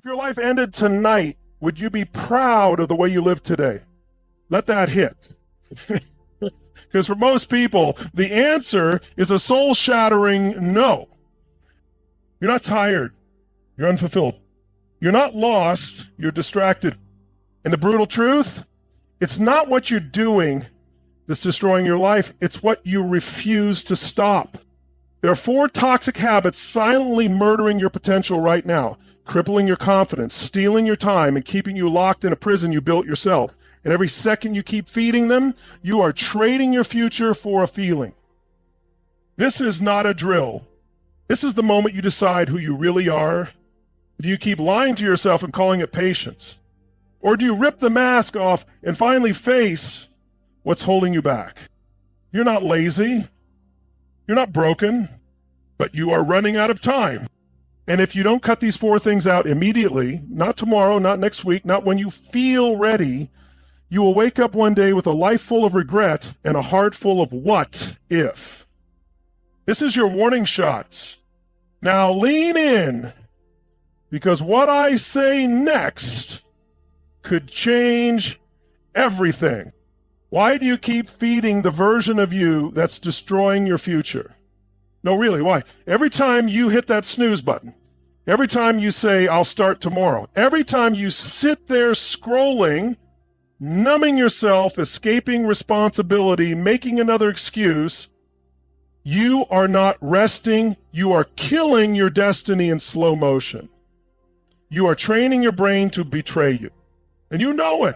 If your life ended tonight, would you be proud of the way you live today? Let that hit. Because for most people, the answer is a soul-shattering no. You're not tired. You're unfulfilled. You're not lost. You're distracted. And the brutal truth, it's not what you're doing that's destroying your life. It's what you refuse to stop. There are 4 toxic habits silently murdering your potential right now, crippling your confidence, stealing your time, and keeping you locked in a prison you built yourself. And every second you keep feeding them, you are trading your future for a feeling. This is not a drill. This is the moment you decide who you really are. Do you keep lying to yourself and calling it patience? Or do you rip the mask off and finally face what's holding you back? You're not lazy. You're not broken, but you are running out of time. And if you don't cut these 4 things out immediately, not tomorrow, not next week, not when you feel ready, you will wake up one day with a life full of regret and a heart full of what if. This is your warning shots. Now lean in, because what I say next could change everything. Why do you keep feeding the version of you that's destroying your future? No, really, why? Every time you hit that snooze button, every time you say, I'll start tomorrow, every time you sit there scrolling, numbing yourself, escaping responsibility, making another excuse, you are not resting. You are killing your destiny in slow motion. You are training your brain to betray you. And you know it.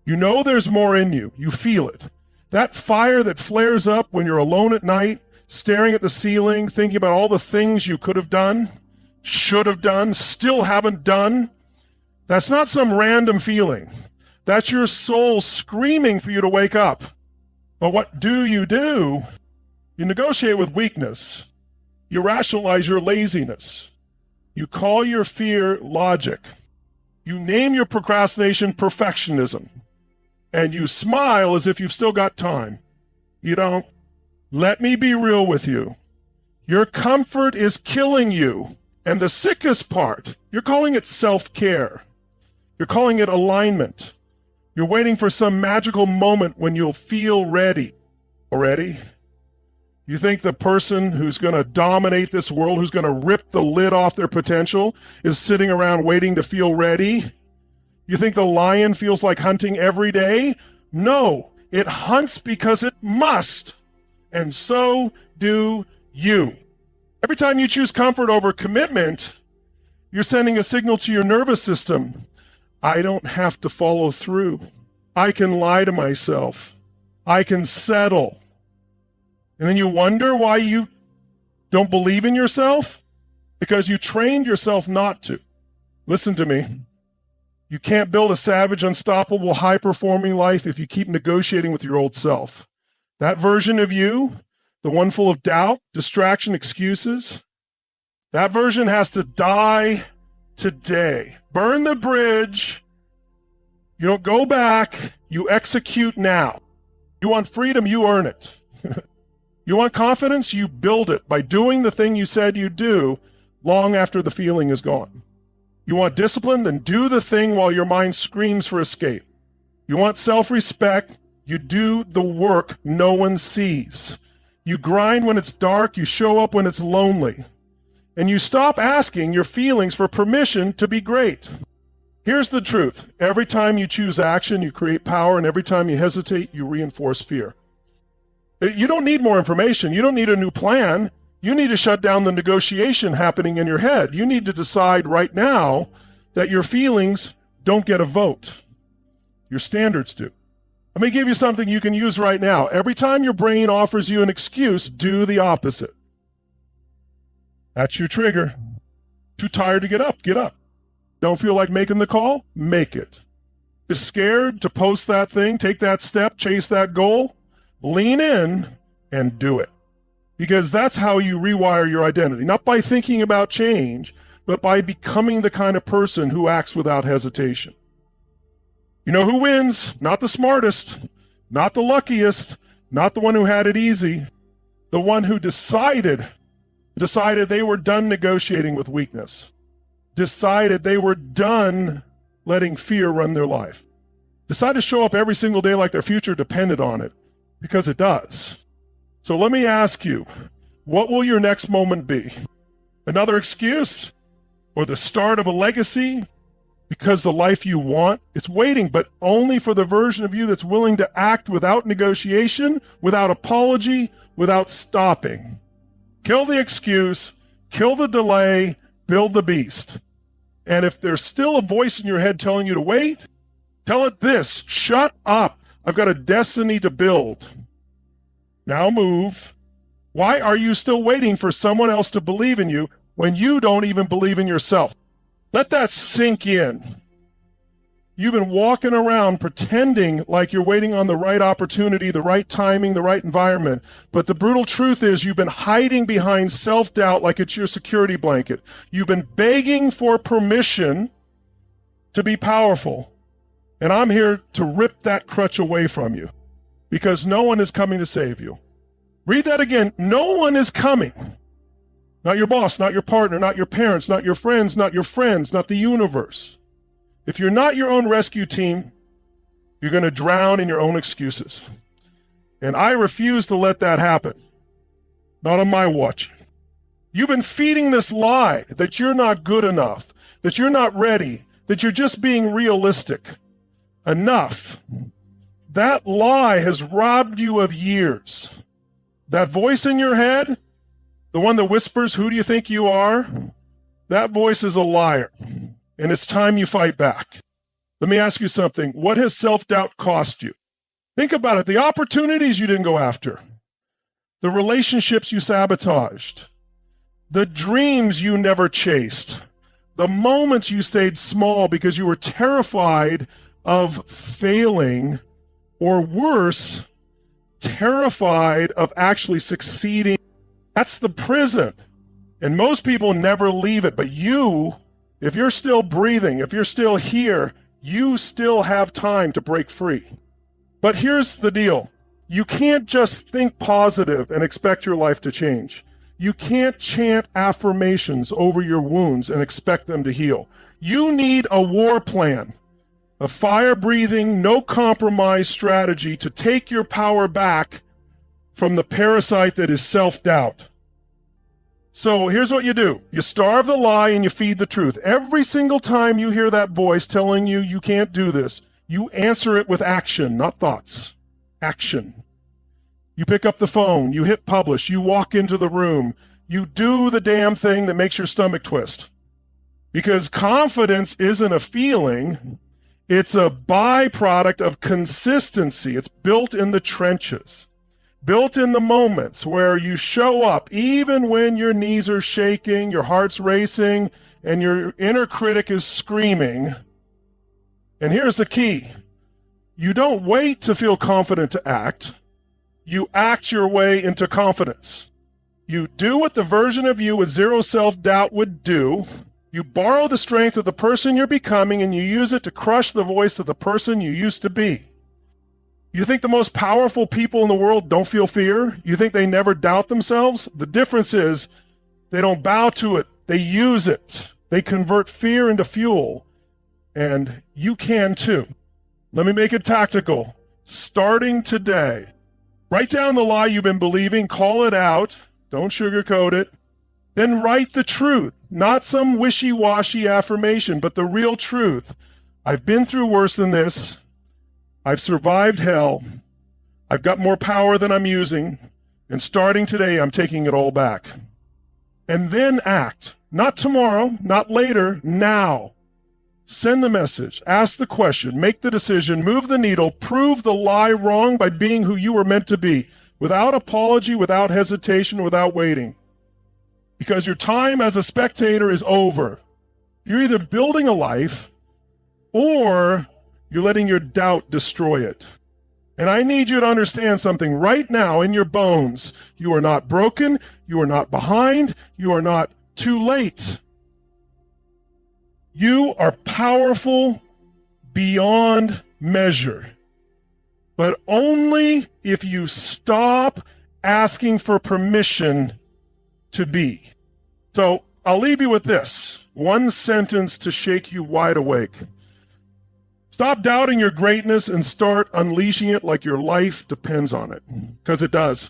You know there's more in you. You feel it. That fire that flares up when you're alone at night, staring at the ceiling, thinking about all the things you could have done, should have done, still haven't done. That's not some random feeling. That's your soul screaming for you to wake up. But what do? You negotiate with weakness. You rationalize your laziness. You call your fear logic. You name your procrastination perfectionism. And you smile as if you've still got time. You don't. Let me be real with you. Your comfort is killing you. And the sickest part, you're calling it self-care. You're calling it alignment. You're waiting for some magical moment when you'll feel ready. Already? You think the person who's going to dominate this world, who's going to rip the lid off their potential, is sitting around waiting to feel ready? You think the lion feels like hunting every day? No, it hunts because it must. And so do you. Every time you choose comfort over commitment, you're sending a signal to your nervous system. I don't have to follow through. I can lie to myself. I can settle. And then you wonder why you don't believe in yourself? Because you trained yourself not to. Listen to me. You can't build a savage, unstoppable, high-performing life if you keep negotiating with your old self. That version of you, the one full of doubt, distraction, excuses, that version has to die today. Burn the bridge. You don't go back. You execute now. You want freedom, you earn it. You want confidence, you build it by doing the thing you said you'd do long after the feeling is gone. You want discipline, then do the thing while your mind screams for escape. You want self-respect, you do the work no one sees. You grind when it's dark, you show up when it's lonely. And you stop asking your feelings for permission to be great. Here's the truth. Every time you choose action, you create power, and every time you hesitate, you reinforce fear. You don't need more information. You don't need a new plan. You need to shut down the negotiation happening in your head. You need to decide right now that your feelings don't get a vote. Your standards do. Let me give you something you can use right now. Every time your brain offers you an excuse, do the opposite. That's your trigger. Too tired to get up? Get up. Don't feel like making the call? Make it. Is scared to post that thing, take that step, chase that goal? Lean in and do it. Because that's how you rewire your identity. Not by thinking about change, but by becoming the kind of person who acts without hesitation. You know who wins? Not the smartest, not the luckiest, not the one who had it easy. The one who decided they were done negotiating with weakness. decided they were done letting fear run their life. Decide to show up every single day like their future depended on it, because it does. So let me ask you, what will your next moment be? Another excuse? Or the start of a legacy? Because the life you want, it's waiting, but only for the version of you that's willing to act without negotiation, without apology, without stopping. Kill the excuse, kill the delay, build the beast. And if there's still a voice in your head telling you to wait, tell it this: shut up. I've got a destiny to build. Now move. Why are you still waiting for someone else to believe in you when you don't even believe in yourself? Let that sink in. You've been walking around pretending like you're waiting on the right opportunity, the right timing, the right environment. But the brutal truth is you've been hiding behind self-doubt like it's your security blanket. You've been begging for permission to be powerful. And I'm here to rip that crutch away from you, because no one is coming to save you. Read that again. No one is coming. Not your boss, not your partner, not your parents, not your friends, not the universe. If you're not your own rescue team, you're going to drown in your own excuses. And I refuse to let that happen. Not on my watch. You've been feeding this lie that you're not good enough, that you're not ready, that you're just being realistic. Enough. That lie has robbed you of years. That voice in your head, the one that whispers, "Who do you think you are?" That voice is a liar. And it's time you fight back. Let me ask you something. What has self-doubt cost you? Think about it. The opportunities you didn't go after, the relationships you sabotaged, the dreams you never chased, the moments you stayed small because you were terrified of failing, or worse, terrified of actually succeeding. That's the prison. And most people never leave it. But you, if you're still breathing, if you're still here, you still have time to break free. But here's the deal. You can't just think positive and expect your life to change. You can't chant affirmations over your wounds and expect them to heal. You need a war plan, a fire-breathing, no-compromise strategy to take your power back from the parasite that is self-doubt. So here's what you do. You starve the lie and you feed the truth. Every single time you hear that voice telling you you can't do this, you answer it with action, not thoughts. Action. You pick up the phone, you hit publish, you walk into the room, you do the damn thing that makes your stomach twist. Because confidence isn't a feeling, it's a byproduct of consistency. It's built in the trenches. Built in the moments where you show up, even when your knees are shaking, your heart's racing, and your inner critic is screaming. And here's the key. You don't wait to feel confident to act. You act your way into confidence. You do what the version of you with zero self-doubt would do. You borrow the strength of the person you're becoming, and you use it to crush the voice of the person you used to be. You think the most powerful people in the world don't feel fear? You think they never doubt themselves? The difference is they don't bow to it. They use it. They convert fear into fuel. And you can too. Let me make it tactical. Starting today, write down the lie you've been believing, call it out. Don't sugarcoat it. Then write the truth, not some wishy-washy affirmation, but the real truth. I've been through worse than this. I've survived hell. I've got more power than I'm using. And starting today, I'm taking it all back. And then act. Not tomorrow, not later, now. Send the message, ask the question, make the decision, move the needle, prove the lie wrong by being who you were meant to be, without apology, without hesitation, without waiting. Because your time as a spectator is over. You're either building a life or you're letting your doubt destroy it. And I need you to understand something right now in your bones. You are not broken. You are not behind. You are not too late. You are powerful beyond measure. But only if you stop asking for permission to be. So I'll leave you with this. one sentence to shake you wide awake. Stop doubting your greatness and start unleashing it like your life depends on it, because it does.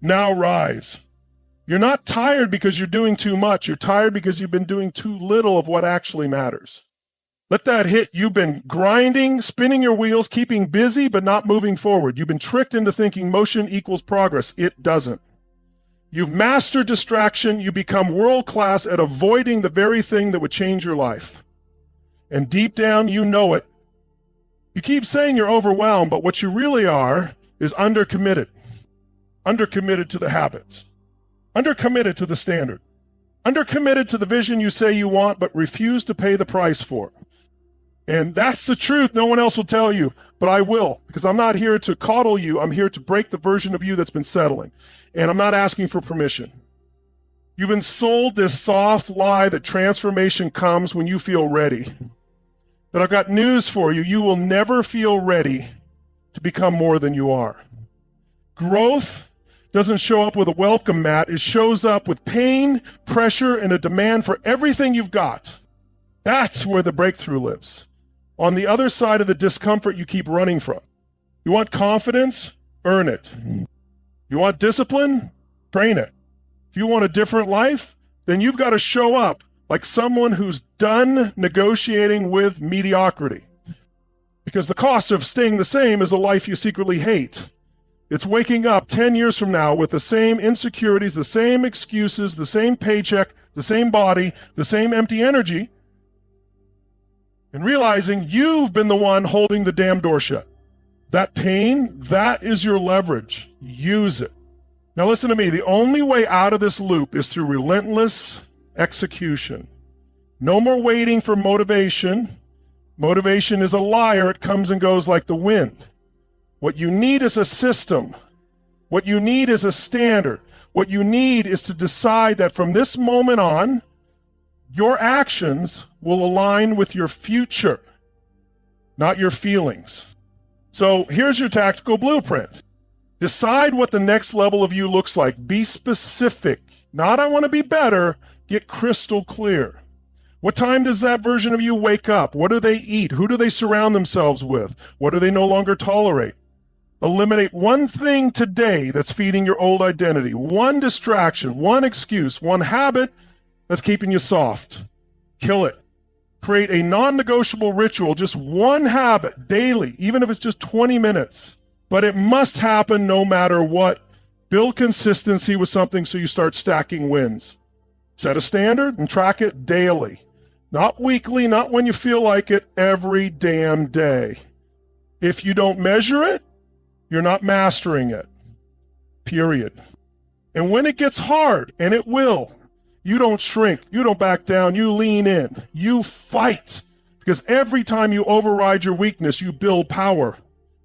Now rise. You're not tired because you're doing too much. You're tired because you've been doing too little of what actually matters. Let that hit. You've been grinding, spinning your wheels, keeping busy, but not moving forward. You've been tricked into thinking motion equals progress. It doesn't. You've mastered distraction. You become world-class at avoiding the very thing that would change your life. And deep down, you know it. You keep saying you're overwhelmed, but what you really are is undercommitted. Undercommitted to the habits. Undercommitted to the standard. Undercommitted to the vision you say you want, but refuse to pay the price for. And that's the truth. No one else will tell you, but I will, because I'm not here to coddle you. I'm here to break the version of you that's been settling. And I'm not asking for permission. You've been sold this soft lie that transformation comes when you feel ready. But I've got news for you. You will never feel ready to become more than you are. Growth doesn't show up with a welcome mat. It shows up with pain, pressure, and a demand for everything you've got. That's where the breakthrough lives. On the other side of the discomfort you keep running from. You want confidence? Earn it. You want discipline? Train it. If you want a different life, then you've got to show up like someone who's done negotiating with mediocrity. Because the cost of staying the same is a life you secretly hate. It's waking up 10 years from now with the same insecurities, the same excuses, the same paycheck, the same body, the same empty energy, and realizing you've been the one holding the damn door shut. That pain, that is your leverage. Use it. Now listen to me. The only way out of this loop is through relentless execution. No more waiting for motivation. Motivation is a liar. It comes and goes like the wind. What you need is a system. What you need is a standard. What you need is to decide that from this moment on, your actions will align with your future, not your feelings. So here's your tactical blueprint. Decide what the next level of you looks like. Be specific. Not I want to be better. Get crystal clear. What time does that version of you wake up? What do they eat? Who do they surround themselves with? What do they no longer tolerate? Eliminate one thing today that's feeding your old identity. One distraction, one excuse, one habit that's keeping you soft. Kill it. Create a non-negotiable ritual, just one habit daily, even if it's just 20 minutes. But it must happen no matter what. Build consistency with something so you start stacking wins. Set a standard and track it daily. Not weekly, not when you feel like it, every damn day. If you don't measure it, you're not mastering it. Period. And when it gets hard, and it will, you don't shrink, you don't back down, you lean in, you fight. Because every time you override your weakness, you build power.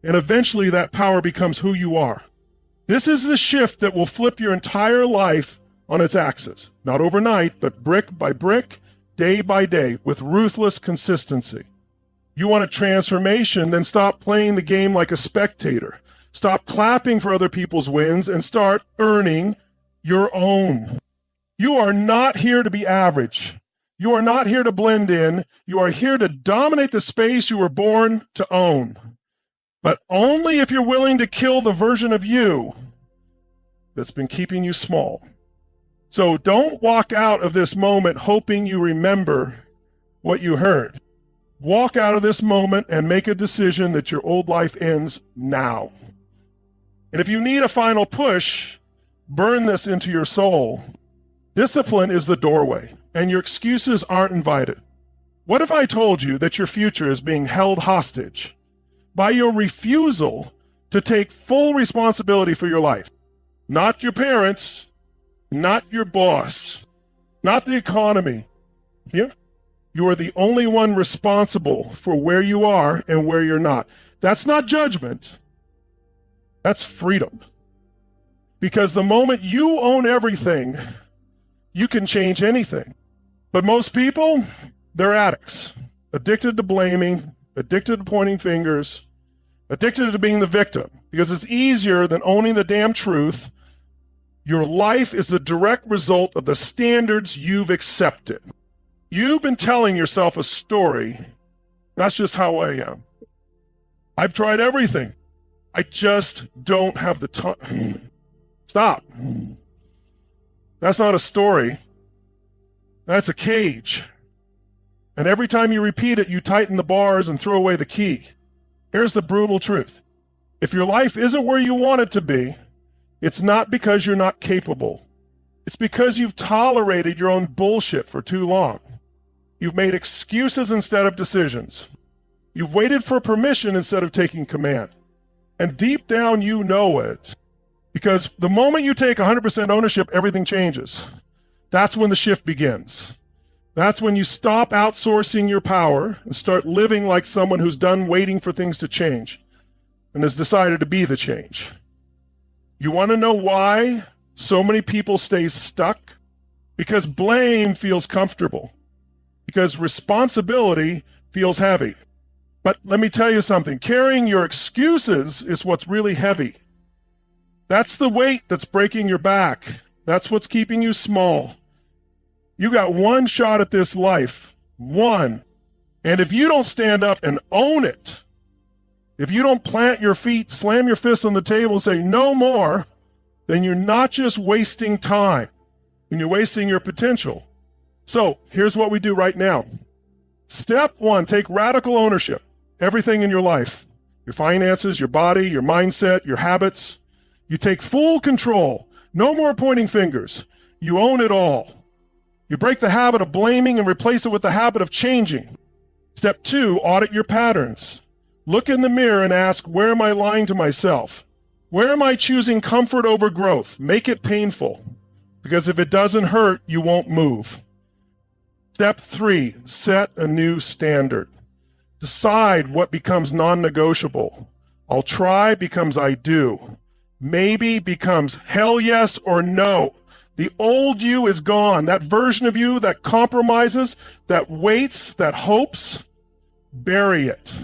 And eventually that power becomes who you are. This is the shift that will flip your entire life on its axis. Not overnight, but brick by brick, day by day, with ruthless consistency. You want a transformation, then stop playing the game like a spectator. Stop clapping for other people's wins and start earning your own. You are not here to be average. You are not here to blend in. You are here to dominate the space you were born to own. But only if you're willing to kill the version of you that's been keeping you small. So don't walk out of this moment hoping you remember what you heard. Walk out of this moment and make a decision that your old life ends now. And if you need a final push, burn this into your soul. Discipline is the doorway, and your excuses aren't invited. What if I told you that your future is being held hostage by your refusal to take full responsibility for your life? Not your parents, not your boss, not the economy. Here, you are the only one responsible for where you are and where you're not. That's not judgment. That's freedom. Because the moment you own everything, you can change anything. But most people, they're addicts, addicted to blaming, addicted to pointing fingers, addicted to being the victim, because it's easier than owning the damn truth. Your life is the direct result of the standards you've accepted. You've been telling yourself a story. That's just how I am. I've tried everything. I just don't have the time. Stop. That's not a story. That's a cage. And every time you repeat it, you tighten the bars and throw away the key. Here's the brutal truth. If your life isn't where you want it to be, it's not because you're not capable. It's because you've tolerated your own bullshit for too long. You've made excuses instead of decisions. You've waited for permission instead of taking command. And deep down, you know it. Because the moment you take 100% ownership, everything changes. That's when the shift begins. That's when you stop outsourcing your power and start living like someone who's done waiting for things to change and has decided to be the change. You want to know why so many people stay stuck? Because blame feels comfortable. Because responsibility feels heavy. But let me tell you something. Carrying your excuses is what's really heavy. That's the weight that's breaking your back. That's what's keeping you small. You got one shot at this life. One. And if you don't stand up and own it, if you don't plant your feet, slam your fists on the table and say no more, then you're not just wasting time, and you're wasting your potential. So here's what we do right now. Step one, take radical ownership. Everything in your life, your finances, your body, your mindset, your habits. You take full control. No more pointing fingers. You own it all. You break the habit of blaming and replace it with the habit of changing. Step two, audit your patterns. Look in the mirror and ask, where am I lying to myself? Where am I choosing comfort over growth? Make it painful. Because if it doesn't hurt, you won't move. Step three, set a new standard. Decide what becomes non-negotiable. I'll try becomes I do. Maybe becomes hell yes or no. The old you is gone. That version of you that compromises, that waits, that hopes, bury it.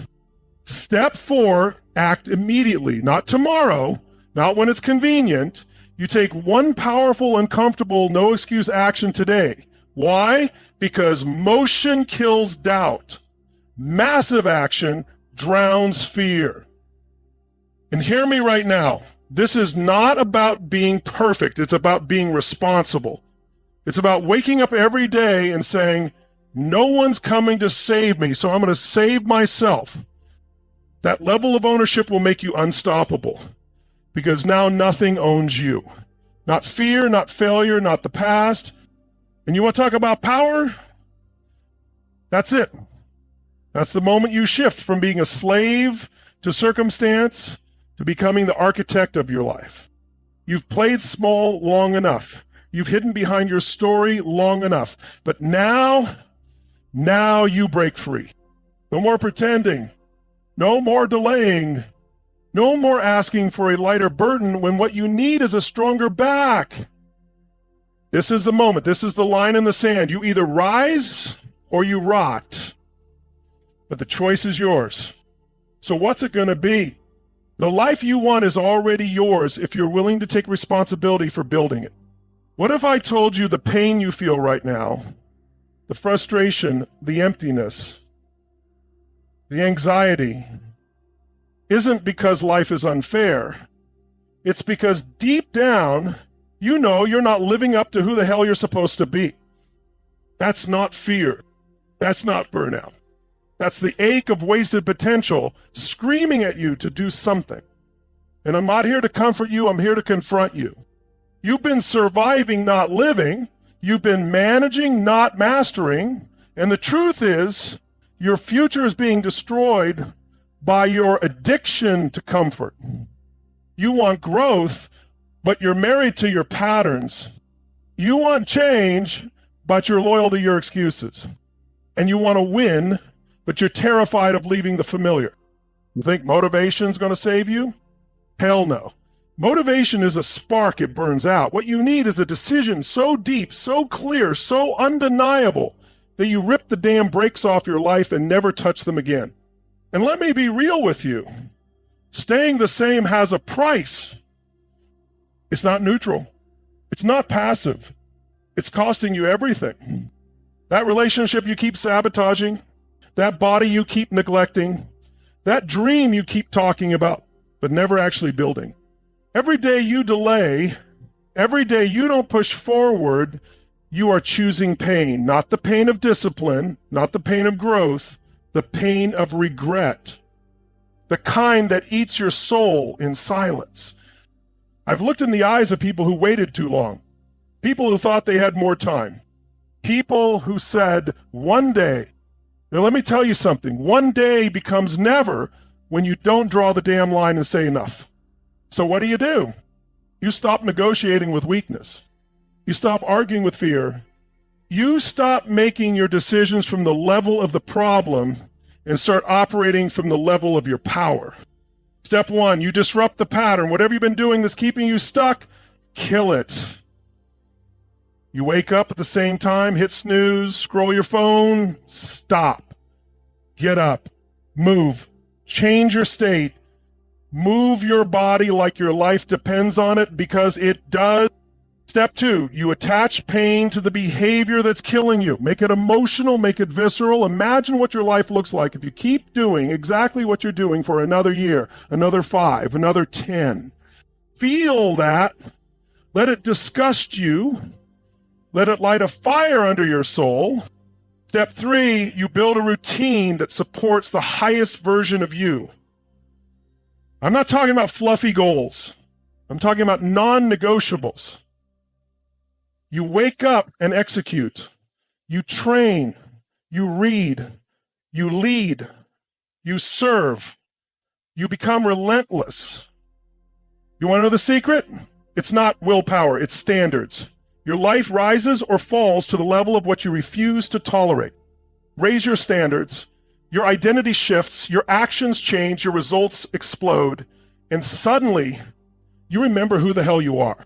Step four, act immediately, not tomorrow, not when it's convenient. You take one powerful, uncomfortable, no excuse action today. Why? Because motion kills doubt. Massive action drowns fear. And hear me right now. This is not about being perfect. It's about being responsible. It's about waking up every day and saying, no one's coming to save me, so I'm going to save myself. That level of ownership will make you unstoppable because now nothing owns you. Not fear, not failure, not the past. And you want to talk about power? That's it. That's the moment you shift from being a slave to circumstance to becoming the architect of your life. You've played small long enough. You've hidden behind your story long enough. But now you break free. No more pretending. No more delaying. No more asking for a lighter burden when what you need is a stronger back. This is the moment. This is the line in the sand. You either rise or you rot. But the choice is yours. So what's it going to be? The life you want is already yours if you're willing to take responsibility for building it. What if I told you the pain you feel right now, the frustration, the emptiness, the anxiety, isn't because life is unfair. It's because deep down, you know you're not living up to who the hell you're supposed to be. That's not fear. That's not burnout. That's the ache of wasted potential screaming at you to do something. And I'm not here to comfort you. I'm here to confront you. You've been surviving, not living. You've been managing, not mastering. And the truth is, your future is being destroyed by your addiction to comfort. You want growth, but you're married to your patterns. You want change, but you're loyal to your excuses. And you want to win, but you're terrified of leaving the familiar. You think motivation's going to save you? Hell no. Motivation is a spark, it burns out. What you need is a decision so deep, so clear, so undeniable that you rip the damn brakes off your life and never touch them again. And let me be real with you. Staying the same has a price. It's not neutral. It's not passive. It's costing you everything. That relationship you keep sabotaging, that body you keep neglecting, that dream you keep talking about, but never actually building. Every day you delay, every day you don't push forward, you are choosing pain, not the pain of discipline, not the pain of growth, the pain of regret, the kind that eats your soul in silence. I've looked in the eyes of people who waited too long, people who thought they had more time, people who said one day. Now let me tell you something, one day becomes never when you don't draw the damn line and say enough. So what do? You stop negotiating with weakness. You stop arguing with fear. You stop making your decisions from the level of the problem and start operating from the level of your power. Step one, you disrupt the pattern. Whatever you've been doing that's keeping you stuck, kill it. You wake up at the same time, hit snooze, scroll your phone, stop. Get up, move, change your state, move your body like your life depends on it, because it does. Step two, you attach pain to the behavior that's killing you. Make it emotional, make it visceral. Imagine what your life looks like if you keep doing exactly what you're doing for another year, another 5, another 10. Feel that. Let it disgust you. Let it light a fire under your soul. Step three, you build a routine that supports the highest version of you. I'm not talking about fluffy goals. I'm talking about non-negotiables. You wake up and execute. You train. You read. You lead. You serve. You become relentless. You want to know the secret? It's not willpower, it's standards. Your life rises or falls to the level of what you refuse to tolerate. Raise your standards. Your identity shifts. Your actions change. Your results explode. And suddenly, you remember who the hell you are.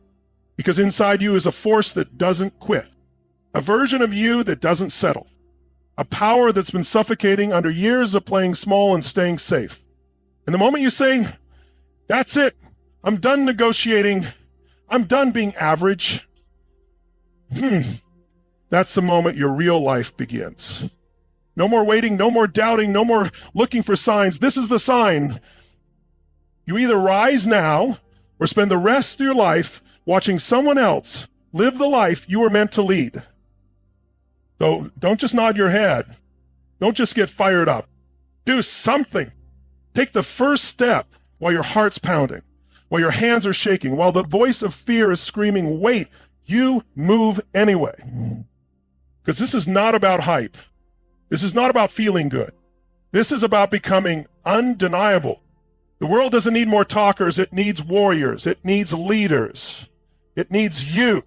Because inside you is a force that doesn't quit, a version of you that doesn't settle, a power that's been suffocating under years of playing small and staying safe. And the moment you say, that's it, I'm done negotiating, I'm done being average, that's the moment your real life begins. No more waiting, no more doubting, no more looking for signs. This is the sign. You either rise now or spend the rest of your life watching someone else live the life you were meant to lead. So don't just nod your head. Don't just get fired up. Do something. Take the first step while your heart's pounding, while your hands are shaking, while the voice of fear is screaming, wait, you move anyway. Because this is not about hype. This is not about feeling good. This is about becoming undeniable. The world doesn't need more talkers. It needs warriors. It needs leaders. It needs you.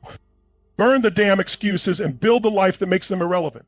Burn the damn excuses and build the life that makes them irrelevant.